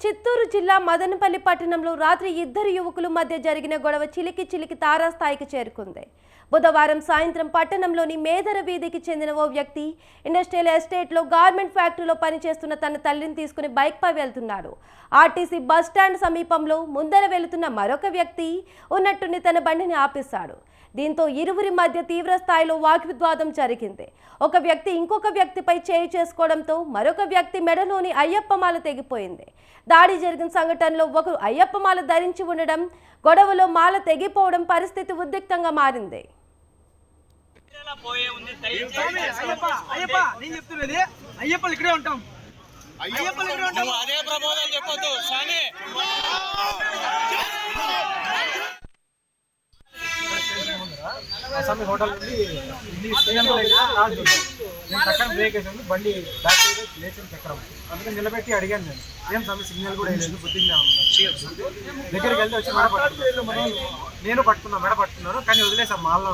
చిత్తూరు జిల్లా మదనపల్లి పట్టణంలో రాత్రి ఇద్దరు యువకుల మధ్య జరిగిన గొడవ చిలికి తారాస్థాయికి చేరుకుంది. బుధవారం సాయంత్రం పట్టణంలోని మేదర వీధికి చెందిన ఓ వ్యక్తి ఇండస్ట్రియల్ ఎస్టేట్లో గార్మెంట్ ఫ్యాక్టరీలో పనిచేస్తున్న తన తల్లిని తీసుకుని బైక్పై వెళ్తున్నాడు. ఆర్టీసీ బస్ స్టాండ్ సమీపంలో ముందర వెళుతున్న మరొక వ్యక్తి ఉన్నట్టుండి తన బండిని ఆపేశాడు. దీంతో ఇరువురి మధ్య తీవ్ర స్థాయిలో వాగ్వివాదం జరిగింది. ఒక వ్యక్తి ఇంకొక వ్యక్తిపై చేయి చేసుకోవడంతో మరొక వ్యక్తి మెడలోని అయ్యప్పమాల తెగిపోయింది. దాడి జరిగిన సంఘటనలో ఒకరు అయ్యప్పమాల ధరించి ఉండడం, గొడవలో మాల తెగిపోవడం పరిస్థితి ఉద్రిక్తంగా మారింది. అసలు హోటల్ నుండి నేను చక్కగా బ్రేక్ వేసాను, బండి బ్యాక్ సైడ్ లేచిన చక్రం అందుకని నిలబెట్టి అడిగాను. నేను ఏం సమయం సిగ్నల్ కూడా వేయలేదు, బుద్ధిగా దగ్గరికి వెళ్తే వచ్చి మెడ పట్టుకున్నాను. నేను పట్టుకున్నాను, మెడ పట్టుకున్నాను, కానీ వదిలేసాను మాల్లో.